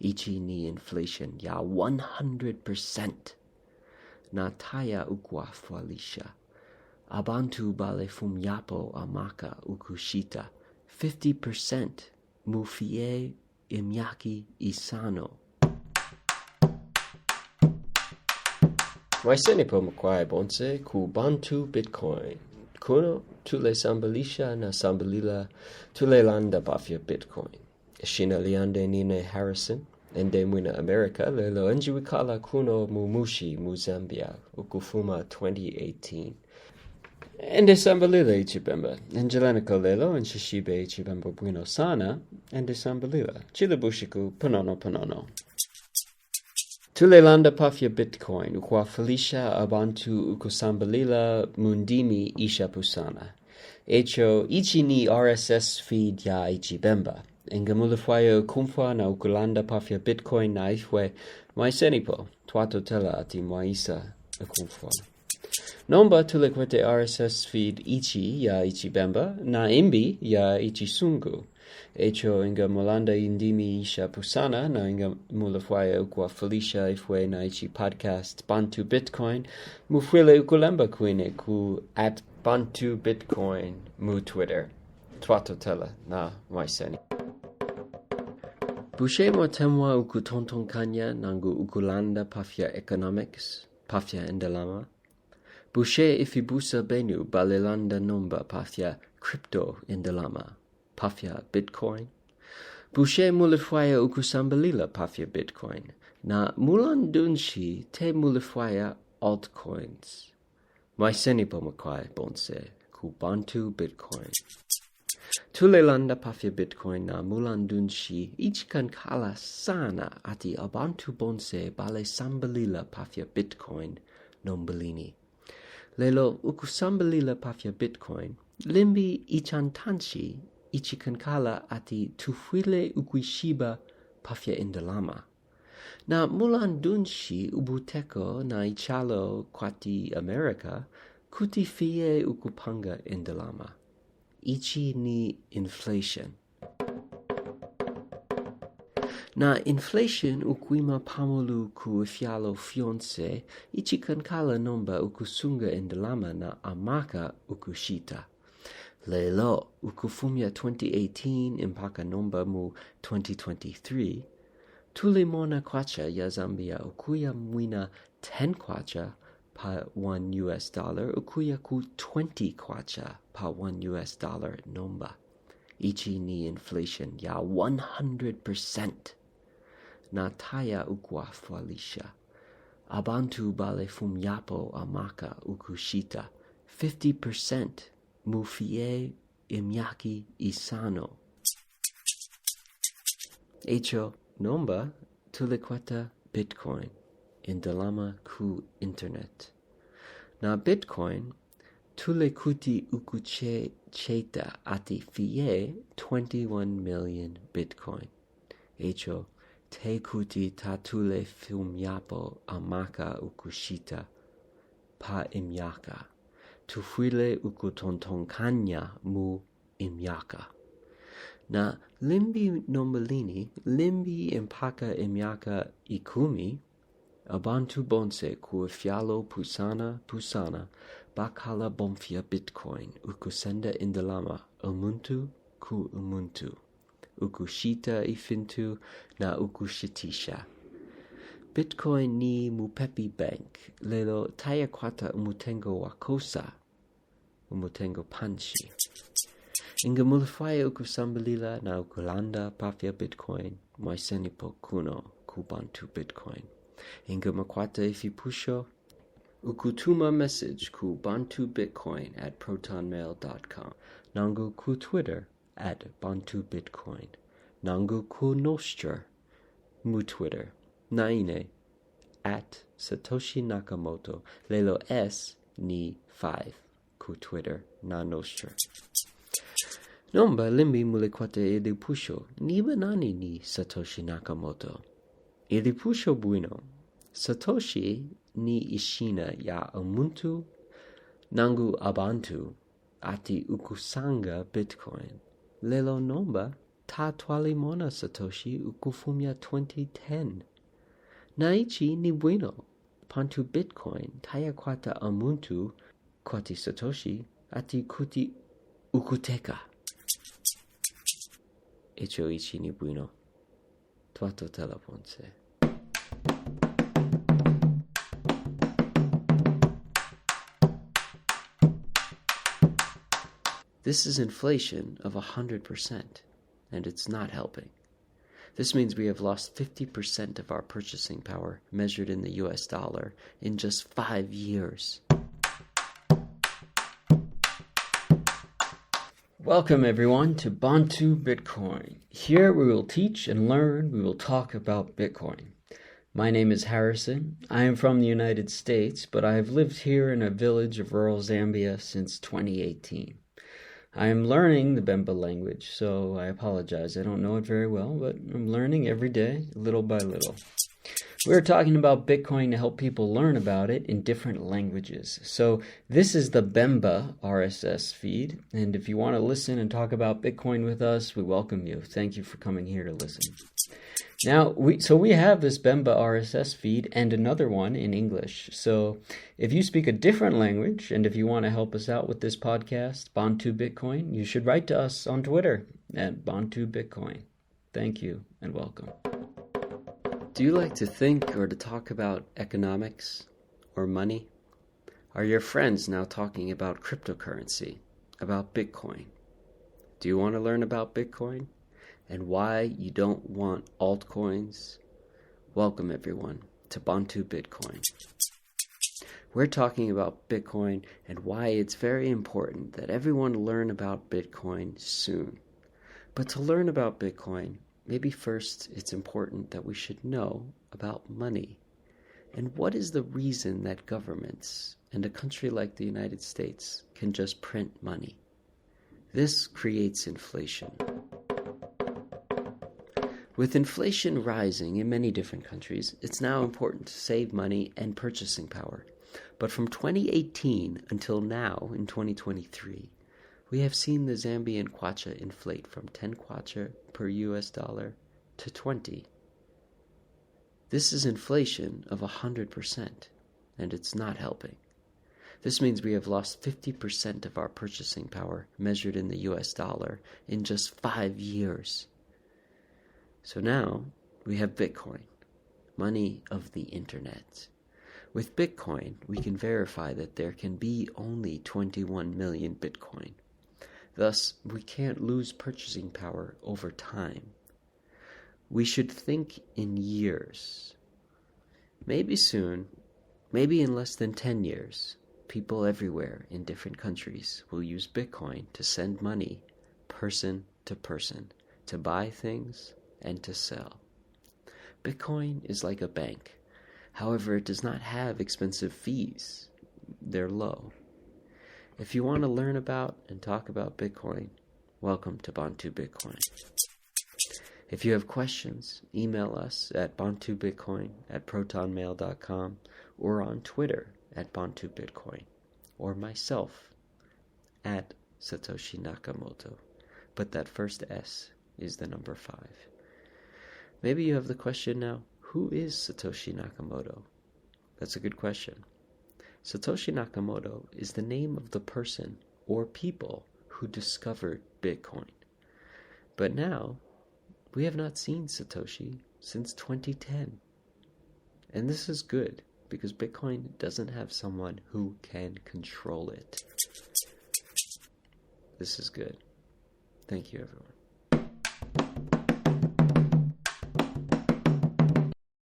Ichi ni inflation ya 100%. Na taya ukwafwalisha. Abantu bale fumyapo amaka ukushita 50%. Mufie imyaki isano. Waisenipo mkwai bonse ku bantu Bitcoin. Kuno tulesambalisha na sambalila tulelanda pafya Bitcoin. Ishina liande nine Harrison. Ende mwina America lelo enjiwikala kuno mumushi mu Zambia ukufuma 2018. Ende sambalila ichibemba. Enjelanika lelo enshishibe ichibemba bwino sana. Ende sambalila. Chilabushiku panono. Tulelanda pafya Bitcoin ukwafwalisha abantu ukusambalila mundimi ishapusana. Echo ichi ni RSS feed ya ichibemba. Ingamulifwayo kumfwa na ukulanda pafya Bitcoin na ifwe maisenipo. Twatotela ati maisa kumfwa. Nomba tulekwete RSS feed ichi ya ichibemba na imbi ya ichisungu. Echo inga mulanda indimi isha pusana na inga mulafwaya ukwafwalisha ifwe na ichi podcast Bantu Bitcoin mufwile ukulemba kwine ku @Bantu Bitcoin mu Twitter. Twatotela na maiseni. Bushe motemwa ukutontonkanya nangu ukulanda pafya economics, pafya indalama. Bushe ifibusa benu balelanda nomba pafya crypto indalama, pafya Bitcoin. Bushe mulifwaya ukusambalila pafya Bitcoin. Na Mulandunshi te mulifwaya altcoins. Maisenipo makwai bonse ku Bantu Bitcoin. Tulelanda pafya Bitcoin na Mulandunshi ichikan kala sana ati abantu bonse bale sambalila pafya Bitcoin nombalini. Lelo ukusambalila pafya Bitcoin limbi ichantanshi ichikan kala ati tufwile ukwishiba pafya indalama. Na Mulandunshi ubuteko na ichalo kwati America kuti fie ukupanga indalama. Ichi ni inflation. Na inflation ukwima pamolu ku fialo fionse ichi kankala nomba ukusunga indalama na amaka ukushita. Lelo ukufumya 2018 impaka nomba mu 2023 tulimona kwacha ya Zambia ukuya mwina 10 kwacha pa $1 ukuya ku 20 kwacha pa $1 nomba. Ichi ni inflation ya 100%. Na taya ukwafwalisha. Abantu bale fumyapo amaka ukushita 50%. Mufie imyaki isano. Echo nomba tulekwata Bitcoin. Indalama ku internet. Na Bitcoin tulekuti ukuche cheta ati fie 21 million Bitcoin. Echo te kuti tatule fumyapo amaka ukushita pa imyaka. Tufwile ukutontonkanya mu imyaka. Na limbi nombalini, limbi impaka imyaka ikumi, abantu bonse ku fialo pusana bakala bomfia Bitcoin ukusenda indalama umuntu ku umuntu. Ukushita ifintu na ukushitisha. Bitcoin ni mupepi bank, lelo taya kwata umutengo wakosa, umutengo panshi. Inga mulifaya ukusambalila na ukulanda pafya Bitcoin, maisenipo kuno kubantu Bitcoin. Inga makwata Ifipusho, ukutuma message ku Bantu Bitcoin @protonmail.com. Nangu ku Twitter @Bantu Bitcoin. Nangu ku Nostra mu Twitter. Naine @Satoshi Nakamoto. Lelo S ni 5 ku Twitter na Nostra. Nomba limbi mulikwate Ifipusho. Nibanaani ni Satoshi Nakamoto. Ifipusho bueno. Satoshi ni ishina ya umuntu nangu abantu ati ukusanga Bitcoin. Lelo nomba Ta twalimona Satoshi ukufumia 2010. Naichi ni bueno. Pantu Bitcoin taya kwata amuntu kwati Satoshi ati kuti ukuteka. Echo ichi ni bueno. Twatotela ponse. This is inflation of 100%, and it's not helping. This means we have lost 50% of our purchasing power, measured in the US dollar, in just 5 years. Welcome everyone to Bantu Bitcoin. Here we will teach and learn, we will talk about Bitcoin. My name is Harrison. I am from the United States, but I have lived here in a village of rural Zambia since 2018. I am learning the Bemba language, so I apologize. I don't know it very well, but I'm learning every day, little by little. We're talking about Bitcoin to help people learn about it in different languages. So this is the Bemba RSS feed, and if you want to listen and talk about Bitcoin with us, we welcome you. Thank you for coming here to listen. Now, we have this Bemba RSS feed and another one in English. So if you speak a different language and if you want to help us out with this podcast, Bantu Bitcoin, you should write to us on Twitter at Bantu Bitcoin. Thank you and welcome. Do you like to think or to talk about economics or money? Are your friends now talking about cryptocurrency, about Bitcoin? Do you want to learn about Bitcoin? And why you don't want altcoins? Welcome everyone to Bantu Bitcoin. We're talking about Bitcoin and why it's very important that everyone learn about Bitcoin soon. But to learn about Bitcoin, maybe first it's important that we should know about money. And what is the reason that governments and a country like the United States can just print money? This creates inflation. With inflation rising in many different countries, it's now important to save money and purchasing power. But from 2018 until now, in 2023, we have seen the Zambian kwacha inflate from 10 kwacha per US dollar to 20. This is inflation of 100%, and it's not helping. This means we have lost 50% of our purchasing power, measured in the US dollar, in just 5 years. So now we have Bitcoin, money of the internet. With Bitcoin, we can verify that there can be only 21 million Bitcoin. Thus, we can't lose purchasing power over time. We should think in years. Maybe soon, maybe in less than 10 years, people everywhere in different countries will use Bitcoin to send money person to person, to buy things and to sell. Bitcoin is like a bank. However, it does not have expensive fees. They're low. If you want to learn about and talk about Bitcoin, welcome to Bantu Bitcoin. If you have questions, email us at bantubitcoin@protonmail.com or on Twitter at bantubitcoin, or myself at Satoshi Nakamoto. But that first S is the number 5. Maybe you have the question now, who is Satoshi Nakamoto? That's a good question. Satoshi Nakamoto is the name of the person or people who discovered Bitcoin. But now, we have not seen Satoshi since 2010. And this is good, because Bitcoin doesn't have someone who can control it. This is good. Thank you, everyone.